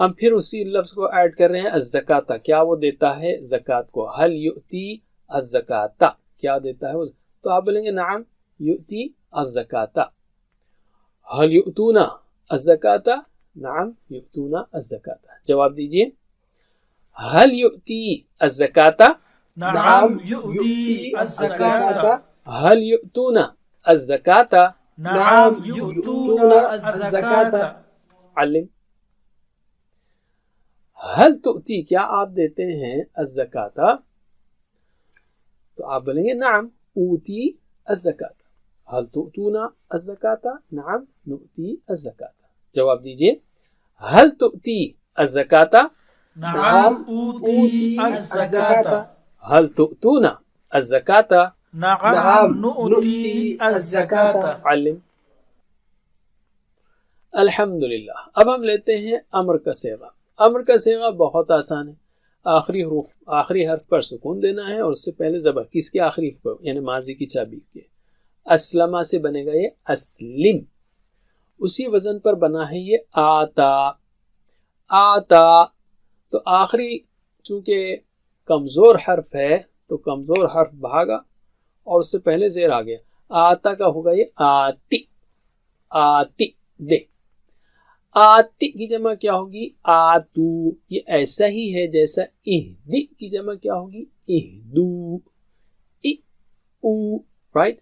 ہم پھر اسی لفظ کو ایڈ کر رہے ہیں الزکاتا، کیا وہ دیتا ہے زکات کو، حل یؤتی الزکاتا، کیا دیتا ہے وہ، تو آپ بولیں گے نعم یؤتی الزکاتا، حل یؤتونا الزکاتا، نعم یؤتونا الزکاتا. جواب دیجئے، حل یؤتی الزکاتا، نعم یؤتی الزکاة، حل یؤتونا الزکاتا، نعم یؤتون الزکاة. علم. حل تؤتی، کیا آپ دیتے ہیں الزکاتا، تو آپ بولیں گے نعم اوتی الزکاة. حل تؤتونا الزکاة، نعم نؤتی الزکاة. جواب دیجئے، حل تؤتی الزکاة، نعم اوتی الزکاة، حل تؤتونا الزکاة، نعم نؤتی الزکاة. علم. الحمدللہ. اب ہم لیتے ہیں امر کا صیغہ. امر کا صیغہ بہت آسان ہے، آخری حرف پر سکون دینا ہے اور اس سے پہلے زبر. کس کے آخری حرف پر؟ یعنی ماضی کی چابی کے. اسلمہ سے بنے گا یہ اسلم. اسی وزن پر بنا ہے یہ آتا. آتا تو آخری چونکہ کمزور حرف ہے تو کمزور حرف بھاگا اور اس سے پہلے زیر آ گیا. آتا کا ہوگا یہ آتی. آتی دے. آتی کی جمع کیا ہوگی؟ آتو. یہ ایسا ہی ہے جیسا اہدی کی جمع کیا ہوگی؟ اہدو. ای او، رائٹ.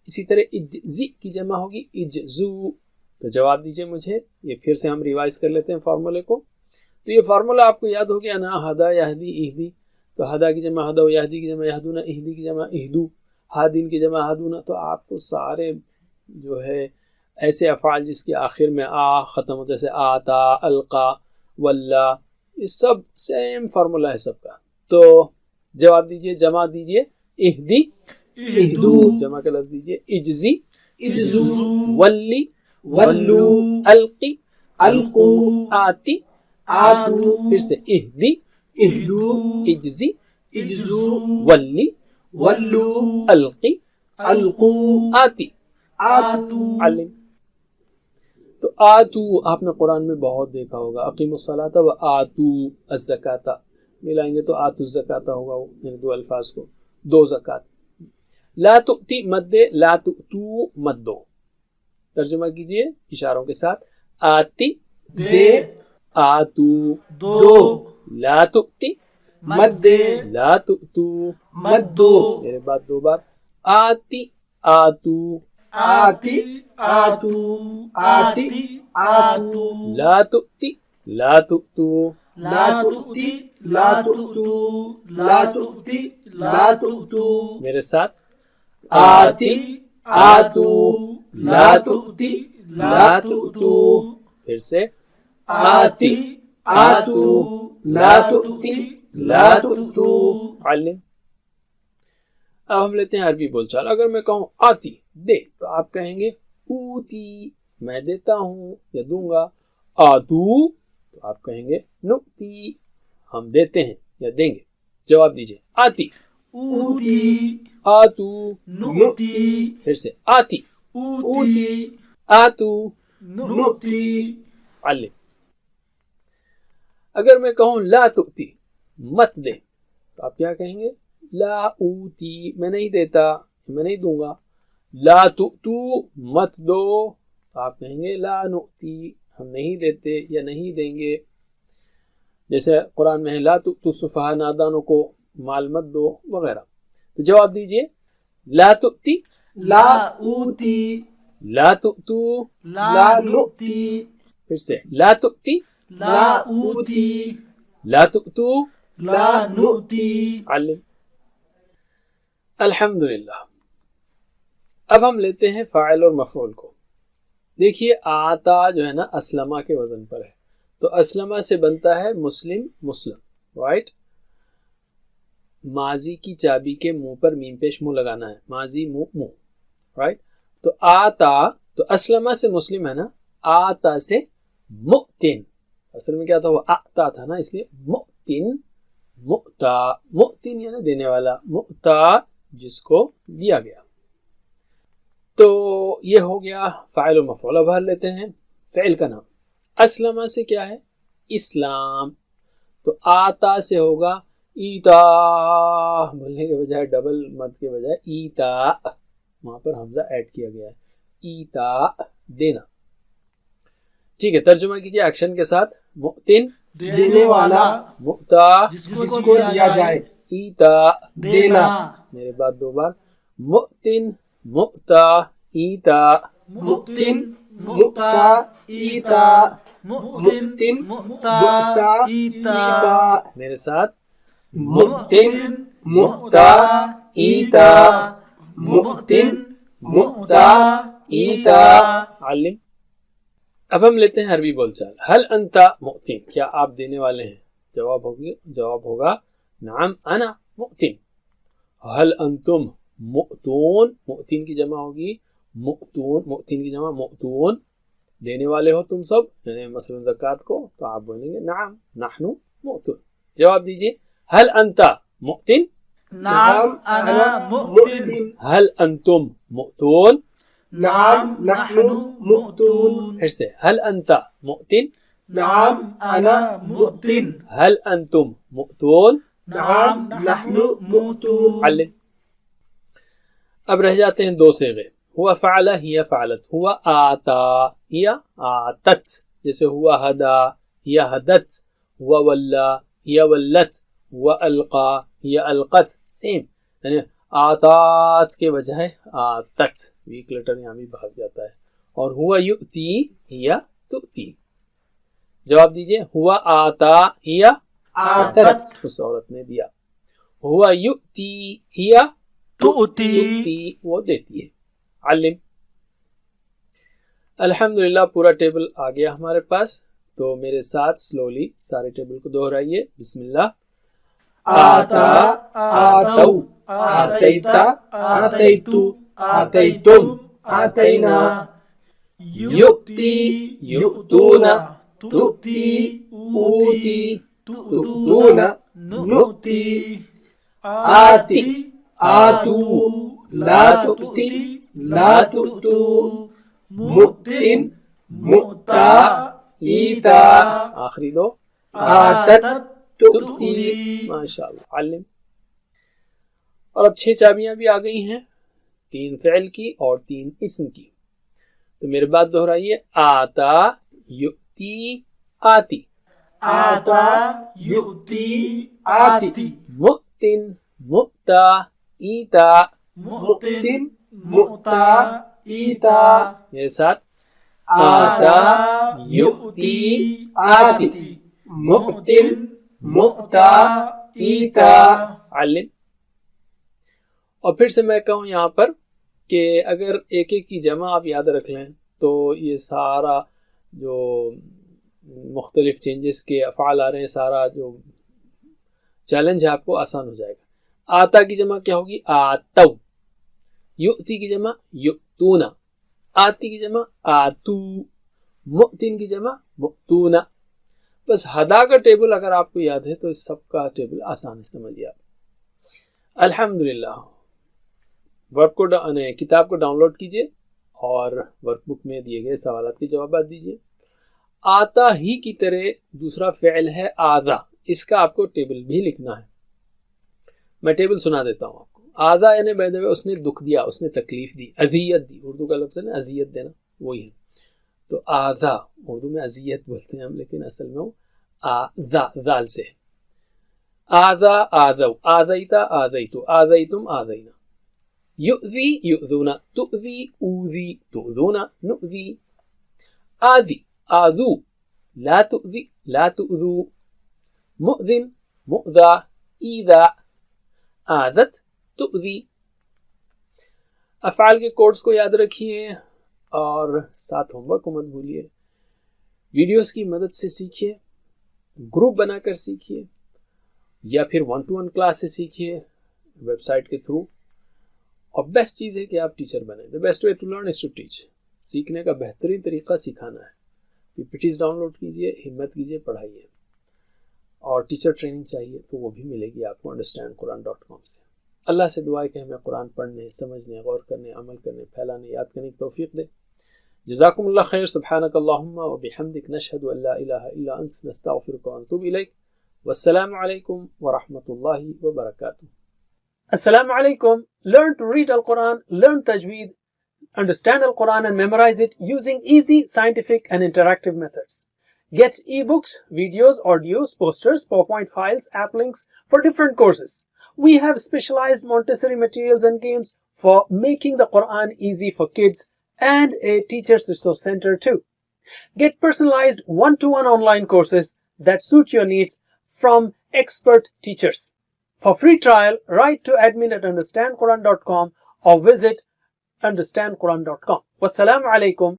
اسی طرح اجزی کی جمع ہوگی اجزو. تو جواب دیجئے مجھے. یہ پھر سے ہم ریوائز کر لیتے ہیں فارمولے کو. تو یہ فارمولہ آپ کو یاد ہو گیا نا، ہدا یہدی اہدی. تو ہدا کی جمع ہدا، یہدی کی جمع یہدونا، اہدی کی جمع اہدو، ہادین کی جمع ہادونا. تو آپ کو سارے جو ہے ایسے افعال جس کے آخر میں آ ختم ہوتا ہے، جیسے آتا، القا، ولا، یہ سب سیم فارمولہ ہے سب کا. تو جواب دیجئے، جمع دیجئے اہدی اہدو، جمع کا لفظ دیجئے اجزی اجزو، ولی ولو، القی القو، آتی آتو، پھر سے اہدی اہدو، اجزی اجزو، ولی ولو، القی القو، آتی آتو. علم. تو آتو آپ نے قرآن میں بہت دیکھا ہوگا. اقیم الصلاۃ و آتو الزکاۃ، ملائیں گے تو آتو الزکاۃ ہوگا، یعنی دو الفاظ کو، دو زکات. لا تؤتی مد دے، لا تؤتو مد دو. ترجمہ کیجئے اشاروں کے ساتھ. آتی دے، آتو دو. لا تؤتی مد دے، لا تؤتو مد دو. میرے بعد دو بار. آتی آتو، آتی آتو، آتی آتو. لا تؤتی لا تؤتو، لا تؤتی لا تؤتو، لا تؤتی لا تؤتو. میرے ساتھ. آتی آتو، لا تؤتی لا تؤتو. پھر سے. آتی آتو، لا تؤتی لا تؤتو. علم. اب ہم لیتے ہیں عربی بول چال. اگر میں کہوں آتی دے تو آپ کہیں گے اوتی، میں دیتا ہوں یا دوں گا. آتو تو آپ کہیں گے نؤتی، ہم دیتے ہیں یا دیں گے. جواب دیجئے. آتی اوتی، آتو، نؤتی، پھر سے آتی اوتی، آتو. نؤتی. علم. اگر میں کہوں لا تؤتی، مت دے، تو آپ کیا کہیں گے؟ لا اوتی، میں نہیں دیتا، میں نہیں دوں گا. لا تؤتو، مت دو، تو آپ کہیں گے لا نؤتی، ہم نہیں دیتے یا نہیں دیں گے. جیسے قرآن میں ہے لا تؤتو السفہاء، نادانوں کو مال مت دو وغیرہ. تو جواب دیجئے. لا تؤتی، لا اوتی، لا تؤتو، لا نؤتی، پھر سے لا تؤتی، لا اوتی، لا تؤتو. لا نؤتی. علم. الحمدللہ. اب ہم لیتے ہیں فاعل اور مفعول کو. دیکھیے آتا جو ہے نا اسلمہ کے وزن پر ہے، تو اسلمہ سے بنتا ہے مسلم، مسلم، رائٹ. ماضی کی چابی کے منہ پر میم پیش منہ لگانا ہے، ماضی منہ منہ، رائٹ. تو آتا تو اسلمہ سے مسلم ہے نا، آتا سے مؤتن، اصل میں کیا تھا وہ آتا تھا نا، اس لیے مؤتن، مؤتا، مؤتن یعنی دینے والا، مؤتا جس کو دیا گیا. تو یہ ہو گیا فاعل و مفعول. اب ہر لیتے ہیں فعل کا نام. اسلمہ سے کیا ہے؟ اسلام. تو آتا سے ہوگا ایتا بولنے کے بجائے ڈبل مد کے بجائے ایتا, وہاں پر حمزہ ایڈ کیا گیا ہے, ایتا دینا. ٹھیک ہے, ترجمہ کیجیے ایکشن کے ساتھ. مؤتن دینے والا, مؤتا جس کو دیا جائے, ایتا دینا. میرے بعد دو بار. مؤتن مؤتا ایتا, مؤتن مؤتا ایتا, مؤتن مؤتا ایتا. میرے ساتھ. مؤتن مؤتا ایتا, مؤتن مؤتا ایتا. علم. اب ہم لیتے ہیں عربی بول چال. حل انتا مؤتن, کیا آپ دینے والے ہیں؟ جواب ہوگا نعم انا مؤتن. حل انتم مؤتون, مؤتن کی جمع ہوگی مؤتون, مؤتن کی جمع مؤتون, دینے والے ہو تم سب, یعنی مثلا زکوٰۃ کو, تو آپ بولیں گے نعم نحن مؤتون. جواب دیجیے. حل انتا مؤتن, نعم انا مؤتن. حل انتم مؤتون, نعم نحن مؤتون. پھر سے. حل انتا مؤتن, نعم انا مؤتن. حل انتم مؤتون. نعم نحن مؤتون. علم. اب رہ جاتے ہیں دو صیغے. ہوا فعل ہی فعلت, ہوا آتا یا آتت, جیسے ہوا ہدا یا ہدت, ہوا ولا یا ولت, ہوا القا یا القت. سیم, یعنی آتات کے بجائے آتت, ویک لیٹر یہاں بھی بھاگ جاتا ہے. اور ہوا یؤتی یا تؤتی. جواب دیجئے. ہوا آتا یا آتت, اس عورت نے دیا. ہوا یؤتی یا تؤتی, وہ دیتی ہے. علم. الحمدللہ پورا ٹیبل آ گیا ہمارے پاس. تو میرے ساتھ سلولی سارے ٹیبل کو دہرائیے. بسم اللہ. آتا آتو آتیتا آتیتو آتیتم آتینا. یؤتی یؤتون, تؤتی اوتی تؤتون نؤتی. آتی آتو لا تؤتی لا تؤتو. مؤتن مؤتا ایتا. آخری دو. آتت تؤتی. ماشاءاللہ. علم. اور اب 6 چابیاں بھی آ گئی ہیں, 3 فعل کی اور 3 اسم کی. تو میرے بات دہرائیے. آتا یؤتی آتی, آتا یؤتی آتی, مؤتن مؤتا ایتا. مؤتن مؤتا ایتا. میرے ساتھ. آتا یؤتی آتی, مؤتن مؤتا ایتا. علم. اور پھر سے میں کہوں یہاں پر کہ اگر ایک ایک کی جمع آپ یاد رکھ لیں تو یہ سارا جو مختلف چینجز کے افعال آ رہے ہیں, سارا جو چیلنج ہے آپ کو آسان ہو جائے گا. آتا کی جمع کیا ہوگی؟ آتو. یؤتی کی جمع یؤتونا. آتی کی جمع آتو. مؤتن کی جمع مؤتونا. بس ہدا کا ٹیبل اگر آپ کو یاد ہے تو اس سب کا ٹیبل آسان ہے, سمجھیے آپ. الحمدللہ. ورک کو کتاب کو ڈاؤن لوڈ کیجئے اور ورک بک میں دیے گئے سوالات کے جوابات دیجئے. آتا ہی کی طرح دوسرا فعل ہے آذا, اس کا آپ کو ٹیبل بھی لکھنا ہے. میں ٹیبل سنا دیتا ہوں آپ کو. آذا یعنی بائی دی وے اس نے دکھ دیا, اس نے تکلیف دی, اذیت دی. اردو کا لفظ ہے نا اذیت دینا, وہی ہے. تو آذا اردو میں اذیت بولتے ہیں ہم, لیکن اصل میں وہ آذا ذال سے ہے. آذا آذو, آذیتا آذیتو, آذیتم آذینا. یؤذی یؤذونا, تؤذی اوذی, تؤذونا نؤذی. آذی آذو, لا تؤذی لا تؤذو. مؤذن مؤذا ایذا, آذت تؤذی. افعال کے کوڈز کو یاد رکھیے اور ساتھ ہوم ورک کو مت بھولیے. ویڈیوز کی مدد سے سیکھیے, گروپ بنا کر سیکھیے, یا پھر 1-to-1 کلاس سے سیکھیے ویب سائٹ کے تھرو. اور بیسٹ چیز ہے کہ آپ ٹیچر بنیں. The best way to learn is to teach. سیکھنے کا بہترین طریقہ سکھانا ہے. PPTs ڈاؤن لوڈ کیجئے, ہمت کیجئے, پڑھائیے. اور ٹیچر ٹریننگ چاہیے تو وہ بھی ملے گی آپ کو understandquran.com سے. اللہ سے دعا ہے کہ ہمیں قرآن پڑھنے, سمجھنے, غور کرنے, عمل کرنے, پھیلانے, یاد کرنے کی توفیق دے. Jazakumullah khair. Subhanakallahumma wa bihamdik. Nashhadu an la ilaha illa ant. Nastaghfiruka wa natubu ilayk. Wassalamu alaikum wa rahmatullahi wa barakatuh. Assalamu alaikum. Learn to read Al-Quran, learn Tajweed, understand Al-Quran and memorize it using easy, scientific and interactive methods. Get ebooks, videos, audios, posters, PowerPoint files, app links for different courses. We have specialized Montessori materials and games for making the Quran easy for kids and a teacher's resource center too. Get personalized one-to-one online courses that suit your needs from expert teachers. For free trial, write to admin@understandquran.com or visit understandquran.com. Wassalamu alaikum